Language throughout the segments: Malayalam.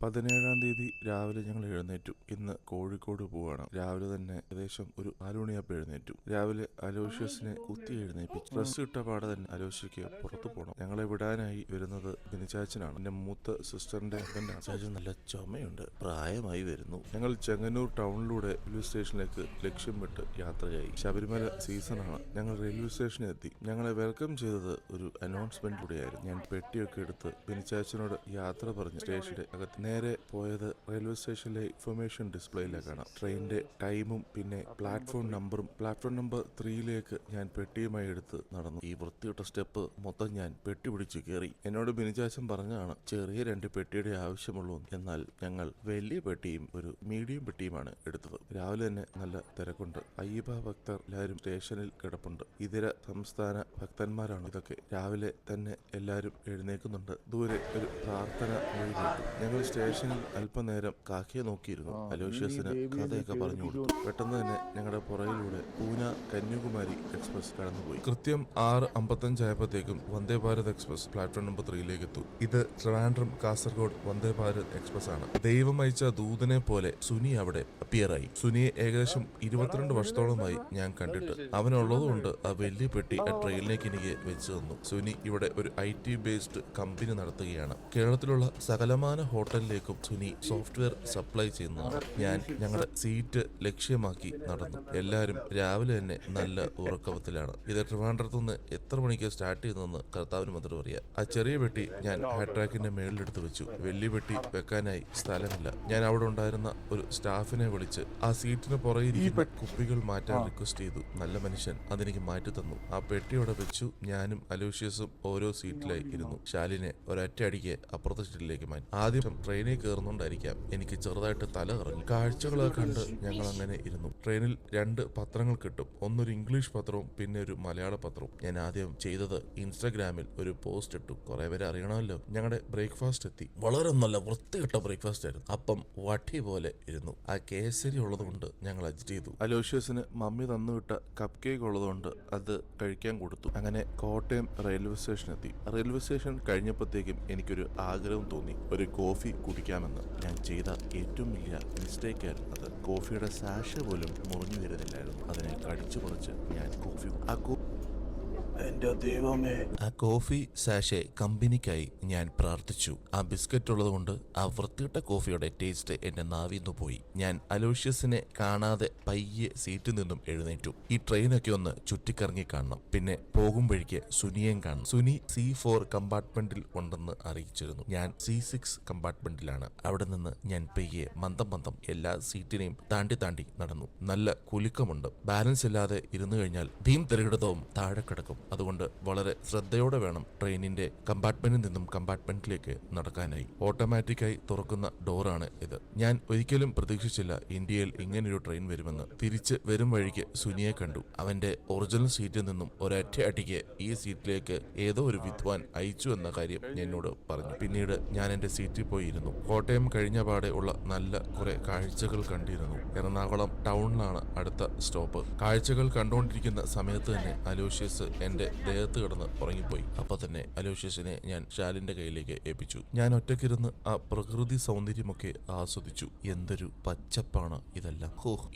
17-ാം തീയതി രാവിലെ ഞങ്ങൾ എഴുന്നേറ്റു. ഇന്ന് കോഴിക്കോട് പോവാണ്. രാവിലെ തന്നെ ഏകദേശം ഒരു 4 മണിയായപ്പോൾ എഴുന്നേറ്റു. രാവിലെ അലോഷ്യസിനെ കുത്തി എഴുന്നേപ്പിച്ചു. ഡ്രസ് ഇട്ട പാടെ തന്നെ അലോഷ്യക്ക് പുറത്തു പോകണം. ഞങ്ങളെ വിടാനായി വരുന്നത് ബിനിച്ചാച്ചനാണ്. എന്റെ മൂത്ത സിസ്റ്ററിന്റെ ഹസ്ബൻഡാണ്. ചാച്ചൻ നല്ല ചുമയുണ്ട്, പ്രായമായി വരുന്നു. ഞങ്ങൾ ചെങ്ങന്നൂർ ടൗണിലൂടെ റെയിൽവേ സ്റ്റേഷനിലേക്ക് ലക്ഷ്യം വിട്ട് യാത്രയായി. ശബരിമല സീസണാണ്. ഞങ്ങൾ റെയിൽവേ സ്റ്റേഷനിൽ എത്തി. ഞങ്ങളെ വെൽക്കം ചെയ്തത് ഒരു അനൗൺസ്മെന്റിലൂടെയായിരുന്നു. ഞാൻ പെട്ടിയൊക്കെ എടുത്ത് ബിനിച്ചാച്ചനോട് യാത്ര പറഞ്ഞ് സ്റ്റേഷന്റെ അകത്ത് നേരെ പോയത് റെയിൽവേ സ്റ്റേഷനിലെ ഇൻഫർമേഷൻ ഡിസ്പ്ലേയിലേക്കാണ്. ട്രെയിനിന്റെ ടൈമും പിന്നെ പ്ലാറ്റ്ഫോം നമ്പറും. പ്ലാറ്റ്ഫോം നമ്പർ 3 ഞാൻ പെട്ടിയുമായി എടുത്ത് നടന്നു. ഈ വൃത്തിയിട്ട സ്റ്റെപ്പ് മൊത്തം ഞാൻ പെട്ടി പിടിച്ചു കയറി. എന്നോട് ബിനിച്ചാച്ചൻ പറഞ്ഞാണ് ചെറിയ 2 പെട്ടിയുടെ ആവശ്യമുള്ളൂ. എന്നാൽ ഞങ്ങൾ വലിയ പെട്ടിയും ഒരു മീഡിയം പെട്ടിയുമാണ് എടുത്തത്. രാവിലെ തന്നെ നല്ല തിരക്കുണ്ട്. അയ്യപ്പ ഭക്തർ എല്ലാവരും സ്റ്റേഷനിൽ കിടപ്പുണ്ട്. ഇതര സംസ്ഥാന ഭക്തന്മാരാണ് ഇതൊക്കെ. രാവിലെ തന്നെ എല്ലാവരും എഴുന്നേൽക്കുന്നുണ്ട്. ദൂരെ ഒരു പ്രാർത്ഥന വഴി കേട്ടു. ഞങ്ങൾ സ്റ്റേഷനിൽ അല്പനേരം കാക്കയെ നോക്കിയിരുന്നു. അലോഷ്യസിന് കഥയൊക്കെ പറഞ്ഞു കൊടുത്തു. പെട്ടെന്ന് തന്നെ ഞങ്ങളുടെ പുറയിലൂടെ പൂന കന്യാകുമാരി എക്സ്പ്രസ് കടന്നുപോയി. കൃത്യം 6:55 ആയപ്പോഴത്തേക്കും Vande Bharat express platform number 3 എത്തു. ഇത് ട്രിവാൻഡ്രം കാസർഗോഡ് വന്ദേ ഭാരത് എക്സ്പ്രസ് ആണ്. ദൈവം അയച്ച ദൂതനെ പോലെ സുനി അവിടെ അപ്പിയറായി. സുനിയെ ഏകദേശം 22 വർഷത്തോളമായി ഞാൻ കണ്ടിട്ട്. അവനുള്ളതുകൊണ്ട് ആ വലിയ പെട്ടി ആ ട്രെയിനിലേക്ക് എനിക്ക് വെച്ചു തന്നു. സുനി ഇവിടെ ഒരു IT ബേസ്ഡ് കമ്പനി നടത്തുകയാണ്. കേരളത്തിലുള്ള സകലമാന ഹോട്ടലിലേക്കും സുനി സോഫ്റ്റ്വെയർ സപ്ലൈ ചെയ്യുന്നതാണ്. ഞാൻ ഞങ്ങളുടെ സീറ്റ് ലക്ഷ്യമാക്കി നടന്നു. എല്ലാവരും രാവിലെ തന്നെ നല്ല ഉറക്കത്തിലാണ്. ഇത് ട്രിവാൻഡ്രത്തുനിന്ന് എത്ര മണിക്ക് സ്റ്റാർട്ട് ചെയ്യുന്നതെന്ന് കർത്താവിന് മാത്രം അറിയാം. ആ ചെറിയ പെട്ടി ഞാൻ ഹാൻഡ് ട്രാക്കിന്റെ മേളിലെടുത്ത് വെച്ചു. വലിയ പെട്ടി വെക്കാനായി സ്ഥലമില്ല. ഞാൻ അവിടെ ഉണ്ടായിരുന്ന ഒരു സ്റ്റാഫിനെ വിളിച്ച് ആ സീറ്റിന് പുറകിൽ ഈ കുപ്പികൾ മാറ്റാൻ റിക്വസ്റ്റ് ചെയ്തു. നല്ല മനുഷ്യൻ അതെനിക്ക് മാറ്റി തന്നു. ആ പെട്ടി അവിടെ വെച്ചു. ഞാനും അലോഷ്യസും ഓരോ സീറ്റിലായി ഇരുന്നു. ശാലിനെ ഒരൊറ്റ അടിക്ക് അപ്പുറത്തെ സീറ്റിലേക്ക് മാറ്റി. ആദ്യം ട്രെയിനിൽ കയറുന്നുണ്ടായിരിക്കാം എനിക്ക് ചെറുതായിട്ട് തല കറങ്ങി. കാഴ്ചകളൊക്കെ കണ്ട് ഞങ്ങൾ അങ്ങനെ ഇരുന്നു. ട്രെയിനിൽ 2 പത്രങ്ങൾ കിട്ടും. ഒന്നൊരു ഇംഗ്ലീഷ് പത്രവും പിന്നെ ഒരു മലയാള പത്രവും. ഞാൻ ആദ്യം ചെയ്തത് ഇൻസ്റ്റാഗ്രാമിൽ ഒരു പോസ്റ്റ് ഇട്ടു. കുറെ പേര് അറിയണമല്ലോ. ഞങ്ങളുടെ ബ്രേക്ക്ഫാസ്റ്റ് എത്തി. വളരെ നല്ല വൃത്തികെട്ട ബ്രേക്ക്ഫാസ്റ്റ് ആയിരുന്നു. അപ്പം വട്ടി പോലെ ഇരുന്നു. ആ കേസരി ഉള്ളത് കൊണ്ട് ഞങ്ങൾ അഡ്ജസ്റ്റ് ചെയ്തു. അലോഷ്യസിന് മമ്മി തന്നുവിട്ട കപ്പ് കേക്ക് ഉള്ളതുകൊണ്ട് അത് കഴിക്കാൻ കൊടുത്തു. അങ്ങനെ കോട്ടയം റെയിൽവേ സ്റ്റേഷൻ എത്തി. റെയിൽവേ സ്റ്റേഷൻ കഴിഞ്ഞപ്പോഴത്തേക്കും എനിക്കൊരു ആഗ്രഹം തോന്നി, ഒരു കോഫി കുടിക്കാമെന്ന്. ഞാൻ ചെയ്ത ഏറ്റവും വലിയ മിസ്റ്റേക്ക് ആയിരുന്നു അത്. കോഫിയുടെ സാഷ പോലും മുറിഞ്ഞു വരുന്നില്ലായിരുന്നു. അതിനെ കടിച്ചു പറിച്ച് ഞാൻ കോഫി എന്റെ ദൈവമേ. ആ കോഫി സാഷെ കമ്പനിക്കായി ഞാൻ പ്രാർത്ഥിച്ചു. ആ ബിസ്ക്കറ്റ് ഉള്ളത് കൊണ്ട് ആ വൃത്തിയിട്ട കോഫിയുടെ ടേസ്റ്റ് എന്റെ നാവിന്ന് പോയി. ഞാൻ അലോഷ്യസിനെ കാണാതെ പയ്യെ സീറ്റിൽ നിന്നും എഴുന്നേറ്റു. ഈ ട്രെയിനൊക്കെ ഒന്ന് ചുറ്റിക്കറങ്ങി കാണണം. പിന്നെ പോകുമ്പോഴേക്ക് സുനിയേയും കാണണം. സുനി C4 കമ്പാർട്ട്മെന്റിൽ ഉണ്ടെന്ന് അറിയിച്ചിരുന്നു. ഞാൻ C6 കമ്പാർട്ട്മെന്റിലാണ്. അവിടെ നിന്ന് ഞാൻ പയ്യെ മന്ദം എല്ലാ സീറ്റിനെയും താണ്ടി നടന്നു. നല്ല കുലുക്കമുണ്ട്. ബാലൻസ് ഇല്ലാതെ ഇരുന്നു കഴിഞ്ഞാൽ ധീം തിരകിടതവും താഴെ കിടക്കും. അതുകൊണ്ട് വളരെ ശ്രദ്ധയോടെ വേണം ട്രെയിനിന്റെ കമ്പാർട്ട്മെന്റിൽ നിന്നും കമ്പാർട്ട്മെന്റിലേക്ക് നടക്കാനായി. ഓട്ടോമാറ്റിക്കായി തുറക്കുന്ന ഡോറാണ് ഇത്. ഞാൻ ഒരിക്കലും പ്രതീക്ഷിച്ചില്ല ഇന്ത്യയിൽ ഇങ്ങനൊരു ട്രെയിൻ വരുമെന്ന്. തിരിച്ച് വരും വഴിക്ക് സുനിയെ കണ്ടു. അവന്റെ ഒറിജിനൽ സീറ്റിൽ നിന്നും ഒരൊറ്റ അടിക്ക് ഈ സീറ്റിലേക്ക് ഏതോ ഒരു വിദ്വാൻ അയച്ചു എന്ന കാര്യം എന്നോട് പറഞ്ഞു. പിന്നീട് ഞാൻ എന്റെ സീറ്റിൽ പോയി ഇരുന്നു. കോട്ടയം കഴിഞ്ഞ പാടെ ഉള്ള നല്ല കുറെ കാഴ്ചകൾ കണ്ടിരുന്നു. എറണാകുളം ടൗണിലാണ് അടുത്ത സ്റ്റോപ്പ്. കാഴ്ചകൾ കണ്ടുകൊണ്ടിരിക്കുന്ന സമയത്ത് തന്നെ അലോഷ്യസ് എന്റെ ദേഹത്ത് കിടന്ന് ഉറങ്ങിപ്പോയി. അപ്പൊ തന്നെ അലോഷ്യസിനെ ഞാൻ ശാലിന്റെ കയ്യിലേക്ക് ഏൽപ്പിച്ചു. ഞാൻ ഒറ്റക്കിരുന്ന് ആ പ്രകൃതി സൗന്ദര്യമൊക്കെ ആസ്വദിച്ചു. എന്തൊരു പച്ചപ്പാണ് ഇതെല്ലാം.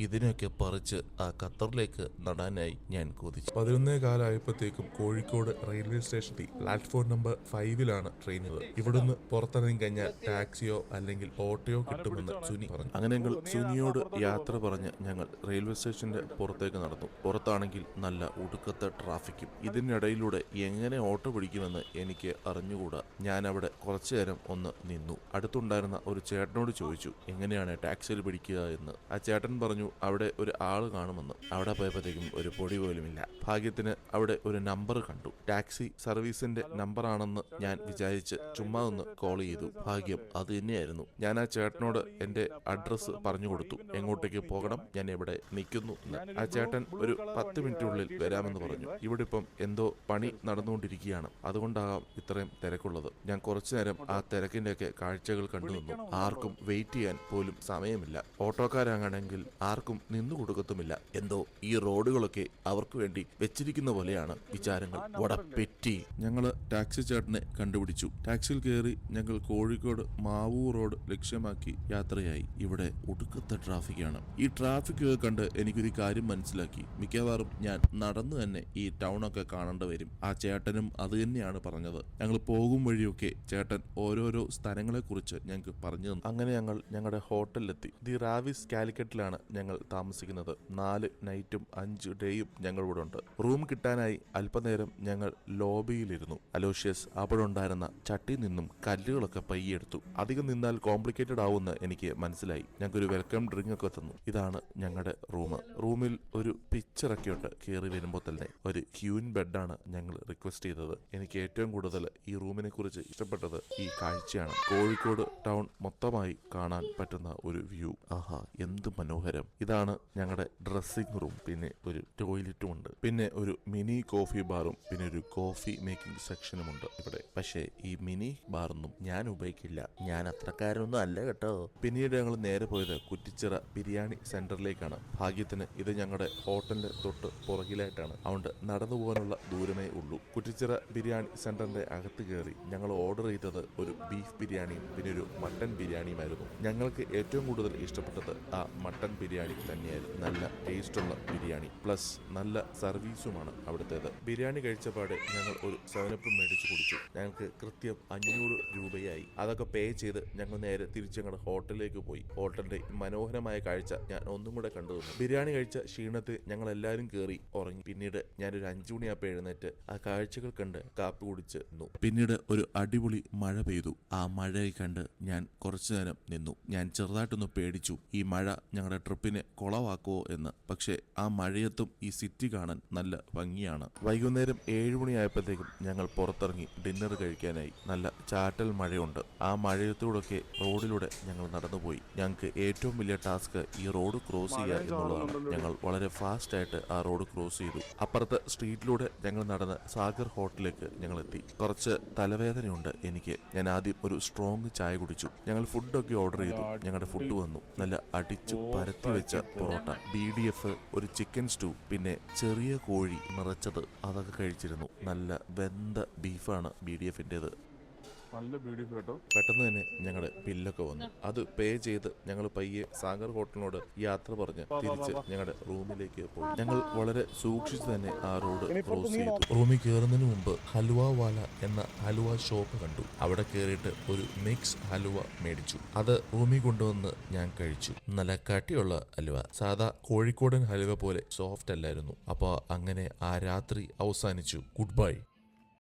ഇതിനെയൊക്കെ പറിച്ച് ആ ഖത്തറിലേക്ക് നടാനായി ഞാൻ കൊതിച്ചു. 11:15 ആയപ്പോഴത്തേക്കും കോഴിക്കോട് റെയിൽവേ സ്റ്റേഷനിൽ പ്ലാറ്റ്ഫോം നമ്പർ 5 ട്രെയിനുകൾ. ഇവിടുന്ന് പുറത്തിറങ്ങി കഴിഞ്ഞാൽ ടാക്സിയോ അല്ലെങ്കിൽ ഓട്ടോയോ കിട്ടുമെന്ന് സുനി പറഞ്ഞു. അങ്ങനെ ഞങ്ങൾ സുനിയോട് യാത്ര പറഞ്ഞ് ഞങ്ങൾ റെയിൽവേ സ്റ്റേഷന്റെ പുറത്തേക്ക് നടന്നു. പുറത്താണെങ്കിൽ നല്ല ഒടുക്കത്തെ ട്രാഫിക്കും. ഇതിനിടയിലൂടെ എങ്ങനെ ഓട്ടോ പിടിക്കുമെന്ന് എനിക്ക് അറിഞ്ഞുകൂടാ. ഞാൻ അവിടെ കുറച്ചു നേരം ഒന്ന് നിന്നു. അടുത്തുണ്ടായിരുന്ന ഒരു ചേട്ടനോട് ചോദിച്ചു എങ്ങനെയാണ് ടാക്സിയിൽ പിടിക്കുക എന്ന്. ആ ചേട്ടൻ പറഞ്ഞു അവിടെ ഒരു ആള് കാണുമെന്ന്. അവിടെ പോയപ്പോഴത്തേക്കും ഒരു പൊടി പോലുമില്ല. ഭാഗ്യത്തിന് അവിടെ ഒരു നമ്പർ കണ്ടു. ടാക്സി സർവീസിന്റെ നമ്പറാണെന്ന് ഞാൻ വിചാരിച്ച് ചുമ്മാ ഒന്ന് കോൾ ചെയ്തു. ഭാഗ്യം അത് തന്നെയായിരുന്നു. ഞാൻ ആ ചേട്ടനോട് എന്റെ അഡ്രസ്സ് പറഞ്ഞു കൊടുത്തു. എങ്ങോട്ടേക്ക് പോകണം, ഞാൻ എവിടെ നിൽക്കുന്നു എന്ന്. ആ ചേട്ടൻ ഒരു 10 മിനിറ്റിനുള്ളിൽ വരാമെന്ന് പറഞ്ഞു. ഇവിടെ ഇപ്പം എന്തോ പണി നടന്നുകൊണ്ടിരിക്കുകയാണ്. അതുകൊണ്ടാകാം ഇത്രയും തിരക്കുള്ളത്. ഞാൻ കുറച്ചു നേരം ആ തിരക്കിന്റെയൊക്കെ കാഴ്ചകൾ കണ്ടു നിന്നു. ആർക്കും വെയിറ്റ് ചെയ്യാൻ പോലും സമയമില്ല. ഓട്ടോക്കാരാണെങ്കിൽ ആർക്കും നിന്നു കൊടുക്കത്തുമില്ല. എന്തോ ഈ റോഡുകളൊക്കെ അവർക്ക് വേണ്ടി വെച്ചിരിക്കുന്ന പോലെയാണ് വിചാരങ്ങൾ. വടപ്പെറ്റി. ഞങ്ങള് ടാക്സി ചേട്ടനെ കണ്ടുപിടിച്ചു. ടാക്സിയിൽ കയറി ഞങ്ങൾ കോഴിക്കോട് മാവൂർ റോഡ് ലക്ഷ്യമാക്കി യാത്രയായി. ഇവിടെ ഒടുക്കത്തെ ട്രാഫിക്കാണ്. ഈ ട്രാഫിക് കണ്ട് എനിക്കൊരു കാര്യം മനസ്സിലാക്കി. മിക്കവാറും ഞാൻ നടന്നു തന്നെ ഈ ടൗണൊക്കെ കാണേണ്ടി വരും. ആ ചേട്ടനും അത് തന്നെയാണ് പറഞ്ഞത്. ഞങ്ങൾ പോകും വഴിയൊക്കെ ചേട്ടൻ ഓരോരോ സ്ഥലങ്ങളെ കുറിച്ച് ഞങ്ങൾക്ക് പറഞ്ഞു തന്നു. അങ്ങനെ ഞങ്ങൾ ഞങ്ങളുടെ ഹോട്ടലിലെത്തി. ദി റാവിസ് കാലിക്കറ്റിലാണ് ഞങ്ങൾ താമസിക്കുന്നത്. 4 നൈറ്റും 5 ഡേയും ഞങ്ങൾ ഇവിടെ ഉണ്ട്. റൂം കിട്ടാനായി അല്പനേരം ഞങ്ങൾ ലോബിയിലിരുന്നു. അലോഷ്യസ് അവിടെ ഉണ്ടായിരുന്ന ചട്ടി നിന്നും കല്ലുകളൊക്കെ പയ്യെടുത്തു. അധികം നിന്നാൽ കോംപ്ലിക്കേറ്റഡ് ആവുമെന്ന് എനിക്ക് മനസ്സിലായി. ഞങ്ങൾക്കൊരു വെൽക്കം ഡ്രിങ്ക് ഒക്കെ തന്നു. ഇതാണ് ഞങ്ങളുടെ റൂം. റൂമിൽ ഒരു പിക്ചറൊക്കെ ഉണ്ട്. കയറി വരുമ്പോൾ തന്നെ ഒരു ക്യൂൻ ബെഡാണ് ഞങ്ങൾ റിക്വസ്റ്റ് ചെയ്തത്. എനിക്ക് ഏറ്റവും കൂടുതൽ ഈ റൂമിനെ കുറിച്ച് ഇഷ്ടപ്പെട്ടത് ഈ കാഴ്ചയാണ്. കോഴിക്കോട് ടൗൺ മൊത്തമായി കാണാൻ പറ്റുന്ന ഒരു വ്യൂ. ആഹാ, എന്ത് മനോഹരം. ഇതാണ് ഞങ്ങളുടെ ഡ്രസ്സിംഗ് റൂം. പിന്നെ ഒരു ടോയ്ലറ്റും ഉണ്ട്. പിന്നെ ഒരു മിനി കോഫി ബാറും പിന്നെ ഒരു കോഫി മേക്കിംഗ് സെക്ഷനും ഉണ്ട് ഇവിടെ. പക്ഷേ ഈ മിനി ബാറൊന്നും ഞാൻ ഉപയോഗിക്കില്ല. ഞാൻ അത്രക്കാരൊന്നും അല്ല കേട്ടോ. പിന്നീട് ഞങ്ങൾ നേരെ പോയത് കുറ്റിച്ചിറ ബിരിയാണി സെന്ററിലേക്കാണ്. ഭാഗ്യത്തിന് ഇത് ഞങ്ങളുടെ ഹോട്ടലിന്റെ തൊട്ട് പുറകിലായിട്ടാണ്. അതുകൊണ്ട് നടന്നു പോകാനുള്ള ദൂരമേ ഉള്ളൂ. കുറ്റിച്ചിറ ബിരിയാണി സെന്ററിന്റെ അകത്ത് കയറി ഞങ്ങൾ ഓർഡർ ചെയ്തത് ഒരു ബീഫ് ബിരിയാണിയും പിന്നെ ഒരു മട്ടൻ ബിരിയാണിയുമായിരുന്നു. ഞങ്ങൾക്ക് ഏറ്റവും കൂടുതൽ ഇഷ്ടപ്പെട്ടത് ആ മട്ടൻ ബിരിയാണി തന്നെയായിരുന്നു. നല്ല ടേസ്റ്റുള്ള ബിരിയാണി പ്ലസ് നല്ല സർവീസുമാണ് അവിടുത്തേത്. ബിരിയാണി കഴിച്ചപാടെ ഞങ്ങൾ ഒരു 7up മേടിച്ച് കുടിച്ചു. ഞങ്ങൾക്ക് കൃത്യം 500 രൂപയായി. അതൊക്കെ പേ ചെയ്ത് ഞങ്ങൾ നേരെ തിരിച്ച് ഞങ്ങളുടെ ഹോട്ടലിലേക്ക് പോയി. ഹോട്ടലിന്റെ മനോഹരമായ കാഴ്ച ഞാൻ ഒന്നും കൂടെ കണ്ടു തന്നു. ബിരിയാണി കഴിച്ച ക്ഷീണത്തിൽ ഞങ്ങൾ എല്ലാവരും കയറി ഉറങ്ങി. പിന്നീട് ഞാനൊരു 5 മണിയായപ്പോൾ എഴുന്നേറ്റ് ആ കാഴ്ചകൾ കണ്ട് കാപ്പി കുടിച്ച് നിന്നു. പിന്നീട് ഒരു അടിപൊളി മഴ പെയ്തു. ആ മഴയെ കണ്ട് ഞാൻ കുറച്ചു നേരം നിന്നു. ഞാൻ ചെറുതായിട്ടൊന്ന് പേടിച്ചു, ഈ മഴ ഞങ്ങളുടെ ട്രിപ്പിനെ കുളവാക്കുമോ എന്ന്. പക്ഷേ ആ മഴയത്തും ഈ സിറ്റി കാണാൻ നല്ല ഭംഗിയാണ്. വൈകുന്നേരം 7 മണിയായപ്പോഴത്തേക്കും ഞങ്ങൾ പുറത്തിറങ്ങി ഡിന്നർ കഴിക്കാനായി. നല്ല ചാറ്റൽ മഴയുണ്ട്. ആ മഴയത്തൂടൊക്കെ റോഡിലൂടെ ഞങ്ങൾ നടന്നുപോയി. ഞങ്ങൾക്ക് ഏറ്റവും വലിയ ടാസ്ക് ഈ റോഡ് ക്രോസ് ചെയ്യുക എന്നുള്ളതാണ്. ഞങ്ങൾ വളരെ ഫാസ്റ്റ് ആയിട്ട് ആ റോഡ് ക്രോസ് ചെയ്തു. അപ്പുറത്തെ സ്ട്രീറ്റിലൂടെ ഞങ്ങൾ നടന്ന് സാഗർ ഹോട്ടലിലേക്ക് ഞങ്ങൾ എത്തി. കുറച്ച് തലവേദനയുണ്ട് എനിക്ക്. ഞാൻ ആദ്യം ഒരു സ്ട്രോങ് ചായ കുടിച്ചു. ഞങ്ങൾ ഫുഡൊക്കെ ഓർഡർ ചെയ്തു. ഞങ്ങളുടെ ഫുഡ് വന്നു. നല്ല അടിച്ചു പരത്തി വെച്ച പൊറോട്ട, BDF, ഒരു ചിക്കൻ സ്റ്റൂ, പിന്നെ ചെറിയ കോഴി നിറച്ചത്, അതൊക്കെ കഴിച്ചിരുന്നു. നല്ല വെന്ത ബീഫാണ് BDFൻ്റെത്. നല്ല BDF കേട്ടോ. പെട്ടെന്ന് തന്നെ ഞങ്ങളുടെ ബില്ലൊക്കെ വന്നു. അത് പേ ചെയ്ത് ഞങ്ങൾ പയ്യെ സാഗർ ഹോട്ടലിനോട് യാത്ര പറഞ്ഞ് തിരിച്ച് ഞങ്ങളുടെ റൂമിലേക്ക് പോയി. ഞങ്ങൾ വളരെ സൂക്ഷിച്ച് തന്നെ ആ റോഡ് ക്രോസ് ചെയ്തു. റൂമിൽ കയറുന്നതിന് മുമ്പ് ഹലുവ വാല എന്ന ഹലുവ ഷോപ്പ് കണ്ടു. അവിടെ കയറിയിട്ട് ഒരു മിക്സ് ഹലുവ മേടിച്ചു. അത് റൂമിൽ കൊണ്ടുവന്ന് ഞാൻ കഴിച്ചു. നല്ല കട്ടിയുള്ള ഹലുവ. സാധാ കോഴിക്കോടൻ ഹലുവ പോലെ സോഫ്റ്റ് അല്ലായിരുന്നു. അപ്പോൾ അങ്ങനെ ആ രാത്രി അവസാനിച്ചു. Good bye.